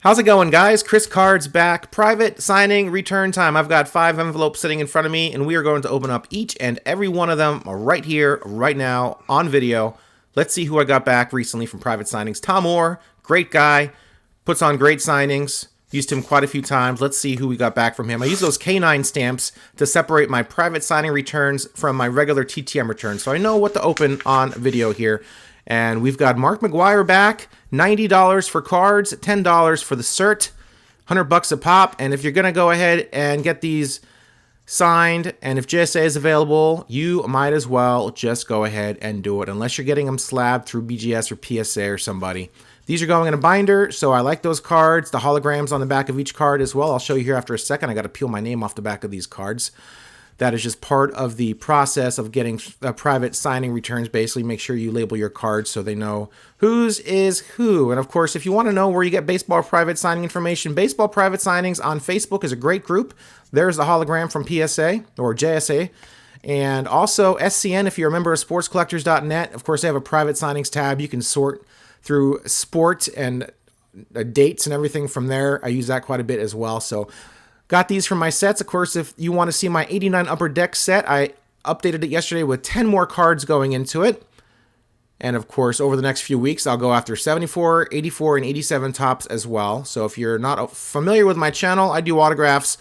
How's it going, guys? Chris Card's back. Private signing return time. I've got 5 envelopes sitting in front of me, and we are going to open up each and every one of them right here, right now, on video. Let's see who I got back recently from private signings. Tom Orr, great guy, puts on great signings. Used him quite a few times. Let's see who we got back from him. I use those K9 stamps to separate my private signing returns from my regular TTM returns, so I know what to open on video here. And we've got Mark McGuire back, $90 for cards, $10 for the cert, $100 a pop. And if you're going to go ahead and get these signed, and if JSA is available, you might as well just go ahead and do it, unless you're getting them slabbed through BGS or PSA or somebody. These are going in a binder, so I like those cards. The holograms on the back of each card as well. I'll show you here after a second. I got to peel my name off the back of these cards. That is just part of the process of getting private signing returns. Basically, make sure you label your cards so they know whose is who. And of course, if you want to know where you get baseball private signing information, Baseball Private Signings on Facebook is a great group. There's the hologram from PSA or JSA. And also SCN, if you're a member of sportscollectors.net, of course, they have a private signings tab. You can sort through sport and dates and everything from there. I use that quite a bit as well. So got these from my sets. Of course, if you want to see my 89 Upper Deck set, I updated it yesterday with 10 more cards going into it. And of course, over the next few weeks, I'll go after 74, 84, and 87 tops as well. So if you're not familiar with my channel, I do autographs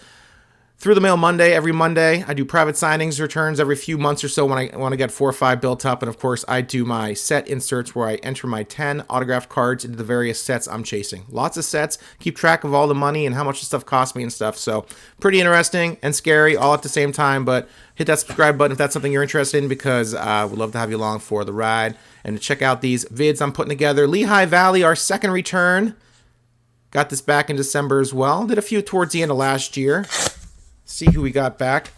through the mail Monday, every Monday. I do private signings returns every few months or so when I want to get 4 or 5 built up. And of course, I do my set inserts where I enter my 10 autographed cards into the various sets I'm chasing. Lots of sets, keep track of all the money and how much the stuff costs me and stuff. So pretty interesting and scary all at the same time. But hit that subscribe button if that's something you're interested in, because I would love to have you along for the ride and to check out these vids I'm putting together. Lehigh Valley, our second return. Got this back in December as well. Did a few towards the end of last year. See who we got back.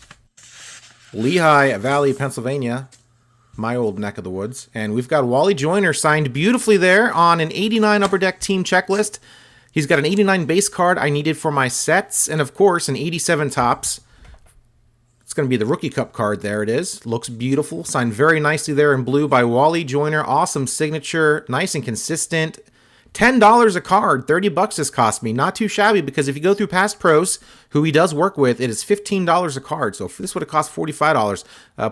Lehigh Valley, Pennsylvania, my old neck of the woods. And we've got Wally Joyner signed beautifully there on an 89 Upper Deck team checklist. He's got an 89 base card I needed for my sets, and of course an 87 tops. It's going to be the Rookie Cup card. There it is. Looks beautiful. Signed very nicely there in blue by Wally Joyner. Awesome signature. Nice and consistent. $10 a card, $30 this cost me. Not too shabby, because if you go through Past Pros, who he does work with, it is $15 a card. So this would have cost $45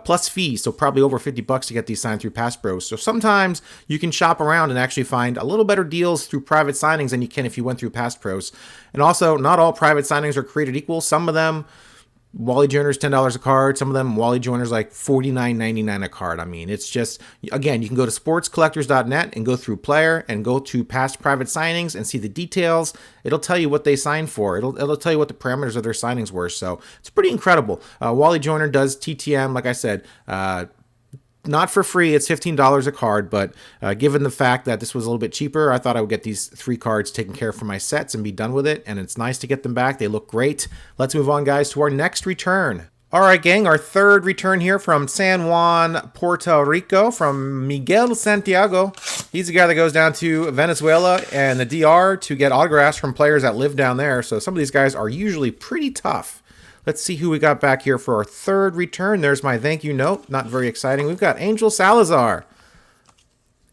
plus fees, so probably over $50 to get these signed through Past Pros. So sometimes you can shop around and actually find a little better deals through private signings than you can if you went through Past Pros. And also, not all private signings are created equal. Some of them, Wally Joyner's $10 a card. Some of them, Wally Joyner's like $49.99 a card. I mean, it's just, again, you can go to sportscollectors.net and go through player and go to past private signings and see the details. It'll tell you what they signed for. It'll tell you what the parameters of their signings were. So it's pretty incredible. Wally Joyner does TTM, like I said, not for free. It's $15 a card, but given the fact that this was a little bit cheaper, I thought I would get these 3 cards taken care of for my sets and be done with it. And it's nice to get them back. They look great. Let's move on, guys, to our next return. All right, gang, our third return here from San Juan, Puerto Rico, from Miguel Santiago. He's the guy that goes down to Venezuela and the DR to get autographs from players that live down there. So some of these guys are usually pretty tough. Let's see who we got back here for our third return. There's my thank you note. Not very exciting. We've got Angel Salazar.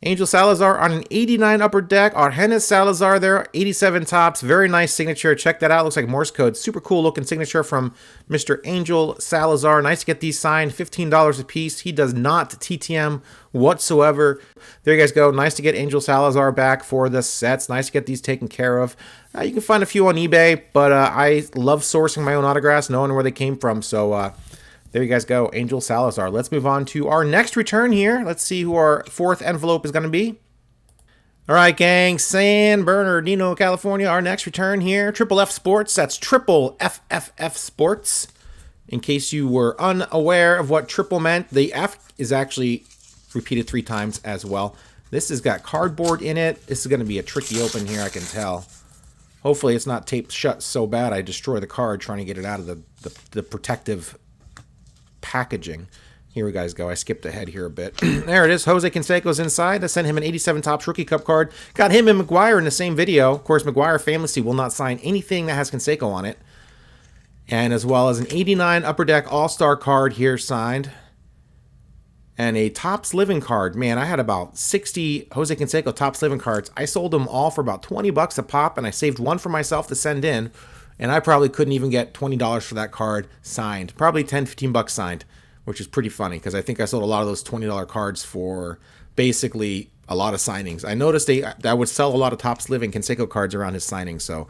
Angel Salazar on an 89 Upper Deck. Argenis Salazar there, 87 tops. Very nice signature. Check that out. Looks like Morse code. Super cool looking signature from Mr. Angel Salazar. Nice to get these signed. $15 a piece. He does not TTM whatsoever. There you guys go. Nice to get Angel Salazar back for the sets. Nice to get these taken care of. You can find a few on eBay, but I love sourcing my own autographs, knowing where they came from. So there you guys go, Angel Salazar. Let's move on to our next return here. Let's see who our fourth envelope is going to be. All right, gang, San Bernardino, California. Our next return here, Triple F Sports. That's Triple FFF Sports. In case you were unaware of what triple meant, the F is actually repeated 3 times as well. This has got cardboard in it. This is going to be a tricky open here, I can tell. Hopefully it's not taped shut so bad I destroy the card trying to get it out of the protective packaging. Here we guys go. I skipped ahead here a bit. There it is. Jose Canseco's inside. I sent him an 87 Topps Rookie Cup card. Got him and McGuire in the same video. Of course, McGuire famously will not sign anything that has Canseco on it. And as well as an 89 Upper Deck All-Star card here signed. and a Topps Living card. Man, I had about 60 Jose Canseco Topps Living cards. I sold them all for about 20 bucks a pop, and I saved one for myself to send in, and I probably couldn't even get $20 for that card signed. Probably 10, 15 bucks signed, which is pretty funny because I think I sold a lot of those $20 cards for basically a lot of signings. I noticed I would sell a lot of Topps Living Canseco cards around his signings, so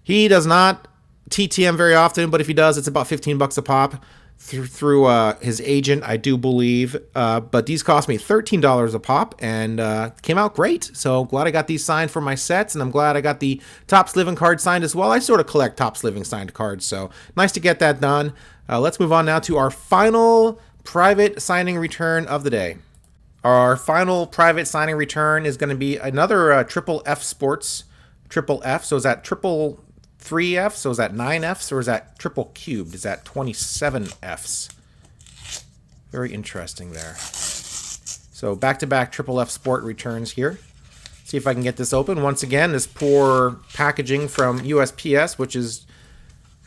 he does not TTM very often, but if he does, it's about 15 bucks a pop through his agent, I do believe. But these cost me $13 a pop and came out great. So glad I got these signed for my sets, and I'm glad I got the Topps Living card signed as well. I sort of collect Topps Living signed cards, so nice to get that done. Let's move on now to our final private signing return of the day. Our final private signing return is going to be another Triple F Sports. Triple F, so is that triple 3 Fs? So is that 9 Fs, or is that triple cubed? Is that 27 Fs? Very interesting there. So back-to-back Triple F Sport returns here. See if I can get this open. Once again, this poor packaging from USPS, which is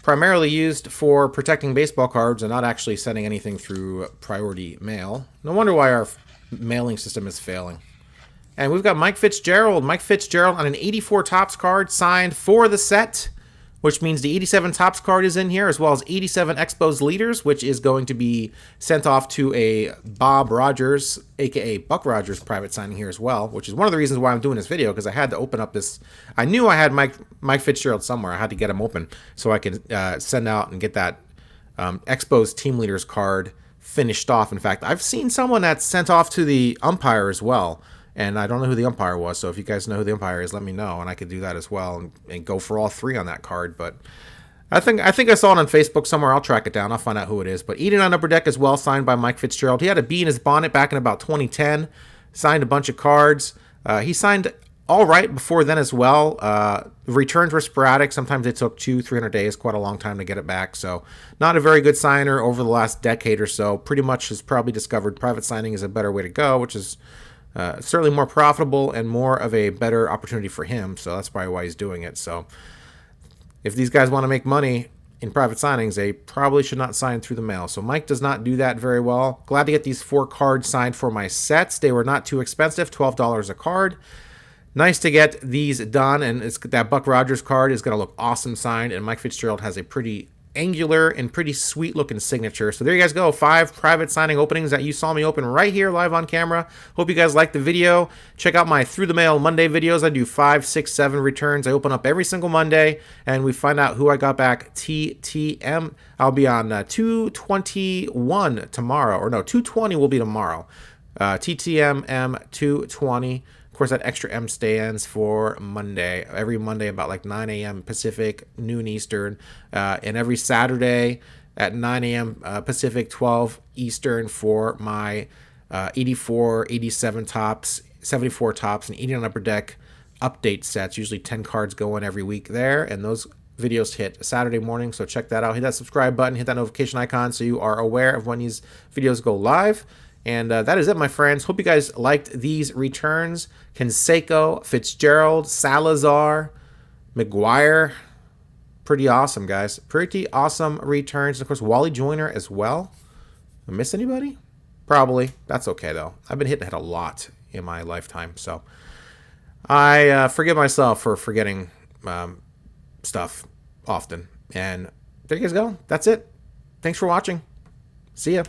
primarily used for protecting baseball cards and not actually sending anything through priority mail. No wonder why our mailing system is failing. And we've got Mike Fitzgerald. Mike Fitzgerald on an 84 Topps card signed for the set, which means the 87 Topps card is in here, as well as 87 Expos Leaders, which is going to be sent off to a Bob Rogers, a.k.a. Buck Rogers, private signing here as well, which is one of the reasons why I'm doing this video, because I had to open up this. I knew I had Mike Fitzgerald somewhere. I had to get him open so I could send out and get that Expos Team Leaders card finished off. In fact, I've seen someone that's sent off to the umpire as well, and I don't know who the umpire was, so if you guys know who the umpire is, let me know, and I could do that as well and go for all three on that card. But I think I saw it on Facebook somewhere. I'll track it down. I'll find out who it is. But Eden on Upper Deck as well, signed by Mike Fitzgerald. He had a bee in his bonnet back in about 2010, signed a bunch of cards. He signed all right before then as well. Returns were sporadic. Sometimes it took 200-300 days, quite a long time to get it back. So not a very good signer over the last decade or so. Pretty much has probably discovered private signing is a better way to go, which is certainly more profitable and more of a better opportunity for him. So that's probably why he's doing it. So if these guys want to make money in private signings, they probably should not sign through the mail. So Mike does not do that very well. Glad to get these 4 cards signed for my sets. They were not too expensive, $12 a card. Nice to get these done, and that Buck Rogers card is going to look awesome signed, and Mike Fitzgerald has a pretty angular and pretty sweet looking signature. So there you guys go, 5 private signing openings that you saw me open right here live on camera. Hope you guys liked the video. Check out my Through the Mail Monday videos. I do 5, 6, 7 returns. I open up every single Monday, and we find out who I got back TTM. I'll be on 221 tomorrow, or no, 220 will be tomorrow. TTMM 220. Of course, that extra M stands for Monday. Every Monday about like 9 a.m. Pacific, noon Eastern. And every Saturday at 9 a.m. Pacific, 12 Eastern for my 84, 87 Topps, 74 Topps, and 80 on Upper Deck update sets. Usually 10 cards go in every week there. And those videos hit Saturday morning, so check that out. Hit that subscribe button, hit that notification icon so you are aware of when these videos go live. And that is it, my friends. Hope you guys liked these returns. Canseco, Fitzgerald, Salazar, McGuire. Pretty awesome, guys. Pretty awesome returns. And of course, Wally Joyner as well. I miss anybody? Probably. That's okay, though. I've been hit in the head a lot in my lifetime. So I forgive myself for forgetting stuff often. And there you guys go. That's it. Thanks for watching. See ya.